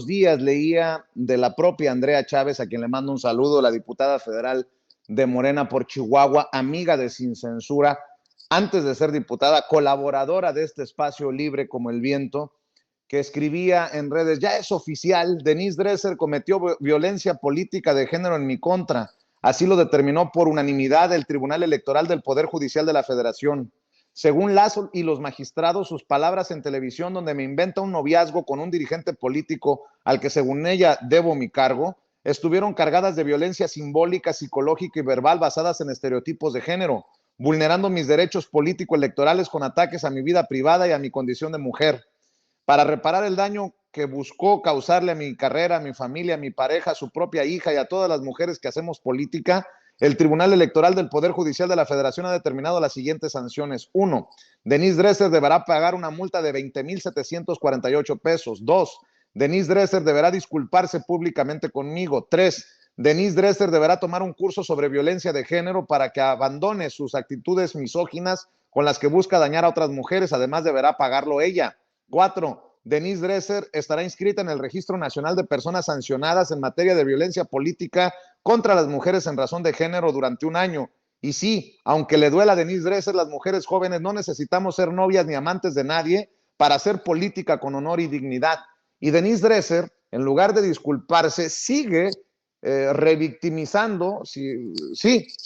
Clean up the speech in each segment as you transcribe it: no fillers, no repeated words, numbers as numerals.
días leía de la propia Andrea Chávez, a quien le mando un saludo, la diputada federal de Morena por Chihuahua, amiga de Sin Censura, antes de ser diputada, colaboradora de este espacio libre como el viento, que escribía en redes: ya es oficial, Denise Dresser cometió violencia política de género en mi contra. Así lo determinó por unanimidad el Tribunal Electoral del Poder Judicial de la Federación. Según Lazo y los magistrados, sus palabras en televisión donde me inventa un noviazgo con un dirigente político al que según ella debo mi cargo, estuvieron cargadas de violencia simbólica, psicológica y verbal basadas en estereotipos de género, vulnerando mis derechos político-electorales con ataques a mi vida privada y a mi condición de mujer. Para reparar el daño que buscó causarle a mi carrera, a mi familia, a mi pareja, a su propia hija y a todas las mujeres que hacemos política, el Tribunal Electoral del Poder Judicial de la Federación ha determinado las siguientes sanciones. 1. Denise Dresser deberá pagar una multa de 20,748 pesos. 2. Denise Dresser deberá disculparse públicamente conmigo. 3. Denise Dresser deberá tomar un curso sobre violencia de género para que abandone sus actitudes misóginas con las que busca dañar a otras mujeres. Además, deberá pagarlo ella. 4. Denise Dresser estará inscrita en el Registro Nacional de Personas Sancionadas en materia de violencia política contra las mujeres en razón de género durante un año. Y sí, aunque le duela a Denise Dresser, las mujeres jóvenes no necesitamos ser novias ni amantes de nadie para hacer política con honor y dignidad. Y Denise Dresser, en lugar de disculparse, sigue revictimizando,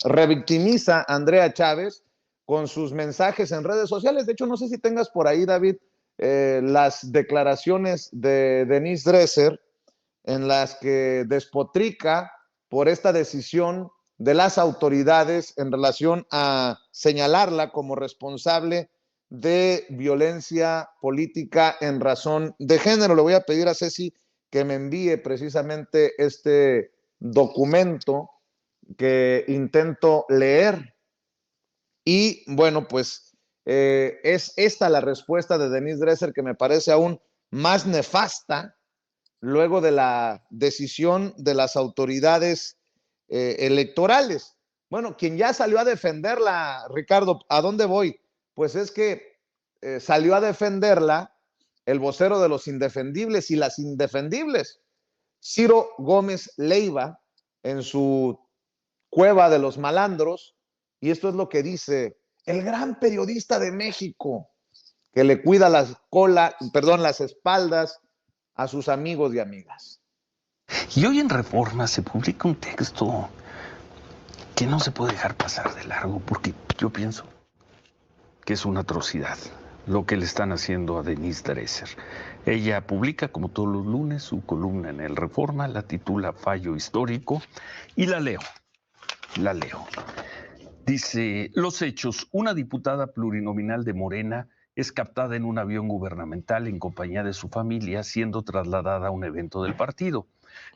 revictimiza a Andrea Chávez con sus mensajes en redes sociales. De hecho, no sé si tengas por ahí, David, las declaraciones de Denise Dresser en las que despotrica por esta decisión de las autoridades en relación a señalarla como responsable de violencia política en razón de género. Le voy a pedir a Ceci que me envíe precisamente este documento que intento leer. Y bueno, pues es esta la respuesta de Denise Dresser, que me parece aún más nefasta luego de la decisión de las autoridades electorales. Bueno, quien ya salió a defenderla, Ricardo, ¿a dónde voy? Pues es que salió a defenderla el vocero de los indefendibles y las indefendibles, Ciro Gómez Leiva, en su Cueva de los Malandros, y esto es lo que dice el gran periodista de México, que le cuida las espaldas a sus amigos y amigas. Y hoy en Reforma se publica un texto que no se puede dejar pasar de largo, porque yo pienso que es una atrocidad lo que le están haciendo a Denise Dresser. Ella publica, como todos los lunes, su columna en el Reforma, la titula Fallo Histórico, y la leo. Dice: los hechos: una diputada plurinominal de Morena es captada en un avión gubernamental en compañía de su familia, siendo trasladada a un evento del partido.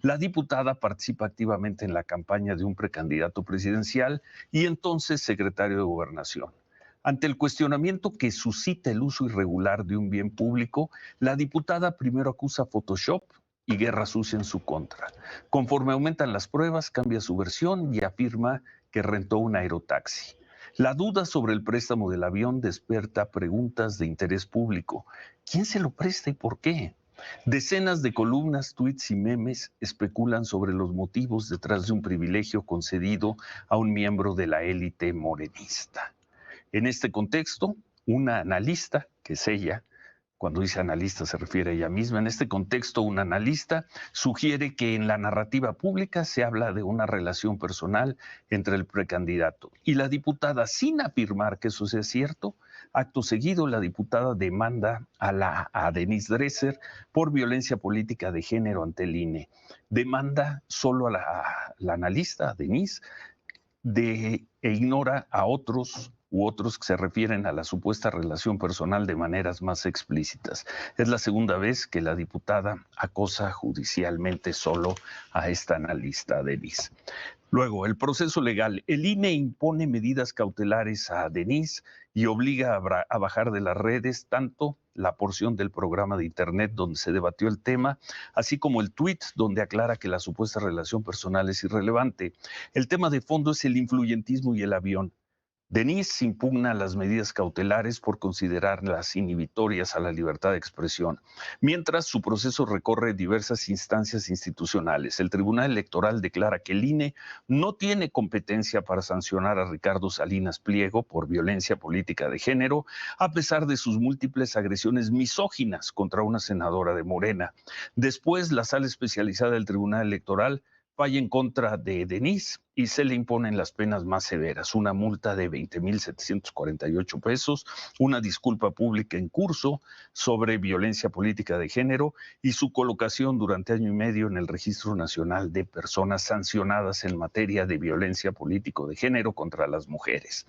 La diputada participa activamente en la campaña de un precandidato presidencial y entonces secretario de Gobernación. Ante el cuestionamiento que suscita el uso irregular de un bien público, la diputada primero acusa Photoshop y guerra sucia en su contra. Conforme aumentan las pruebas, cambia su versión y afirma que rentó un aerotaxi. La duda sobre el préstamo del avión desperta preguntas de interés público. ¿Quién se lo presta y por qué? Decenas de columnas, tweets y memes especulan sobre los motivos detrás de un privilegio concedido a un miembro de la élite morenista. En este contexto, una analista, que es ella, cuando dice analista se refiere a ella misma, en este contexto un analista sugiere que en la narrativa pública se habla de una relación personal entre el precandidato y la diputada, sin afirmar que eso sea cierto. Acto seguido, la diputada demanda a Denise Dresser por violencia política de género ante el INE. Demanda solo a la analista, a Denise, e ignora a otros que se refieren a la supuesta relación personal de maneras más explícitas. Es la segunda vez que la diputada acosa judicialmente solo a esta analista, Denise. Luego, el proceso legal. El INE impone medidas cautelares a Denise y obliga a bajar de las redes tanto la porción del programa de internet donde se debatió el tema, así como el tuit donde aclara que la supuesta relación personal es irrelevante. El tema de fondo es el influyentismo y el avión. Denise impugna las medidas cautelares por considerarlas inhibitorias a la libertad de expresión, mientras su proceso recorre diversas instancias institucionales. El Tribunal Electoral declara que el INE no tiene competencia para sancionar a Ricardo Salinas Pliego por violencia política de género, a pesar de sus múltiples agresiones misóginas contra una senadora de Morena. Después, la sala especializada del Tribunal Electoral falla en contra de Denise y se le imponen las penas más severas, una multa de 20,748 pesos, una disculpa pública en curso sobre violencia política de género y su colocación durante año y medio en el Registro Nacional de Personas Sancionadas en materia de violencia político de género contra las mujeres.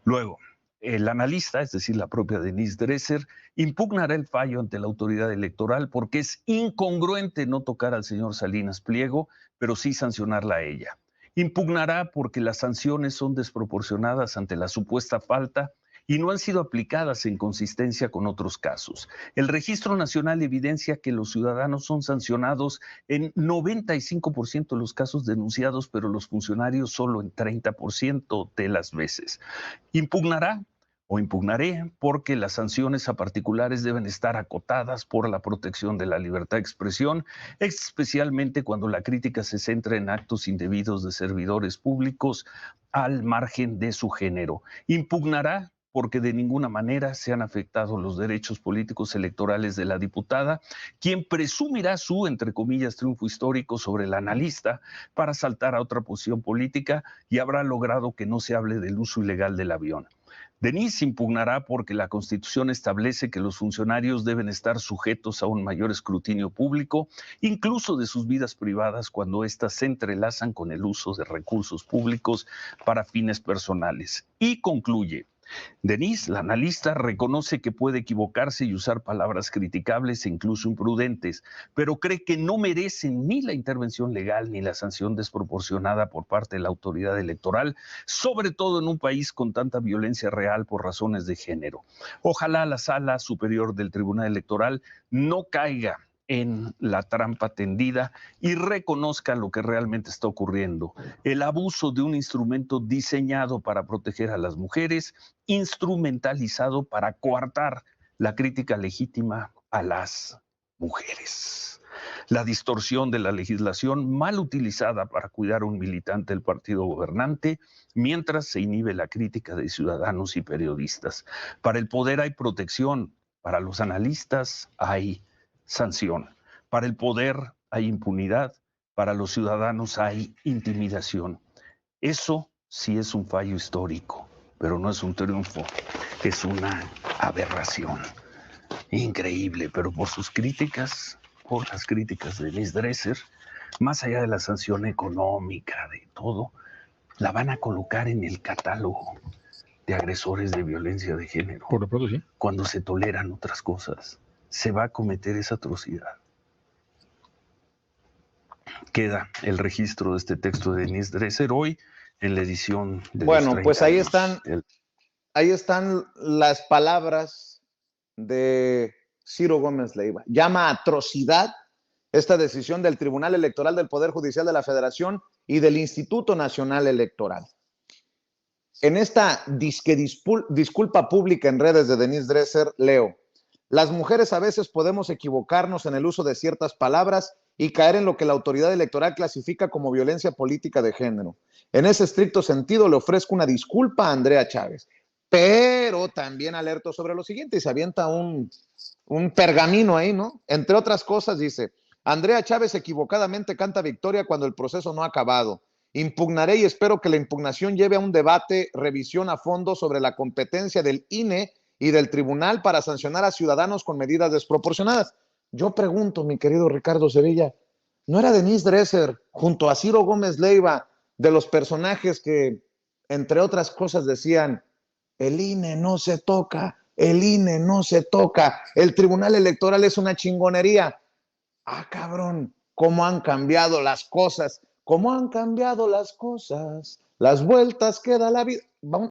Luego, el analista, es decir, la propia Denise Dresser, impugnará el fallo ante la autoridad electoral porque es incongruente no tocar al señor Salinas Pliego, pero sí sancionarla a ella. Impugnará porque las sanciones son desproporcionadas ante la supuesta falta y no han sido aplicadas en consistencia con otros casos. El Registro Nacional evidencia que los ciudadanos son sancionados en 95% de los casos denunciados, pero los funcionarios solo en 30% de las veces. Impugnará o impugnaré porque las sanciones a particulares deben estar acotadas por la protección de la libertad de expresión, especialmente cuando la crítica se centra en actos indebidos de servidores públicos al margen de su género. Impugnará porque de ninguna manera se han afectado los derechos políticos electorales de la diputada, quien presumirá su, entre comillas, triunfo histórico sobre el analista para saltar a otra posición política y habrá logrado que no se hable del uso ilegal del avión. Denise impugnará porque la Constitución establece que los funcionarios deben estar sujetos a un mayor escrutinio público, incluso de sus vidas privadas, cuando éstas se entrelazan con el uso de recursos públicos para fines personales. Y concluye: Denise, la analista, reconoce que puede equivocarse y usar palabras criticables e incluso imprudentes, pero cree que no merecen ni la intervención legal ni la sanción desproporcionada por parte de la autoridad electoral, sobre todo en un país con tanta violencia real por razones de género. Ojalá la Sala Superior del Tribunal Electoral no caiga en la trampa tendida y reconozca lo que realmente está ocurriendo: el abuso de un instrumento diseñado para proteger a las mujeres, instrumentalizado para coartar la crítica legítima a las mujeres. La distorsión de la legislación mal utilizada para cuidar a un militante del partido gobernante, mientras se inhibe la crítica de ciudadanos y periodistas. Para el poder hay protección, para los analistas hay sanción. Para el poder hay impunidad, para los ciudadanos hay intimidación. Eso sí es un fallo histórico, pero no es un triunfo, es una aberración. Increíble, pero por sus críticas, por las críticas de Denise Dresser, más allá de la sanción económica, de todo, la van a colocar en el catálogo de agresores de violencia de género. Por lo pronto, sí. Cuando se toleran otras cosas, se va a cometer esa atrocidad. Queda el registro de este texto de Denise Dresser hoy en la edición de Bueno, los 30 pues ahí años. ahí están las palabras de Ciro Gómez Leiva. Llama atrocidad esta decisión del Tribunal Electoral del Poder Judicial de la Federación y del Instituto Nacional Electoral. En esta disculpa pública en redes de Denise Dresser, leo: las mujeres a veces podemos equivocarnos en el uso de ciertas palabras y caer en lo que la autoridad electoral clasifica como violencia política de género. En ese estricto sentido, le ofrezco una disculpa a Andrea Chávez, pero también alerto sobre lo siguiente, y se avienta un pergamino ahí, ¿no? Entre otras cosas dice: Andrea Chávez equivocadamente canta victoria cuando el proceso no ha acabado. Impugnaré y espero que la impugnación lleve a un debate, revisión a fondo sobre la competencia del INE y del tribunal para sancionar a ciudadanos con medidas desproporcionadas. Yo pregunto, mi querido Ricardo Sevilla, ¿no era Denise Dresser, junto a Ciro Gómez Leiva, de los personajes que, entre otras cosas, decían: el INE no se toca, el INE no se toca, el Tribunal Electoral es una chingonería? Ah, cabrón, cómo han cambiado las cosas, cómo han cambiado las cosas, las vueltas que da la vida. Vamos,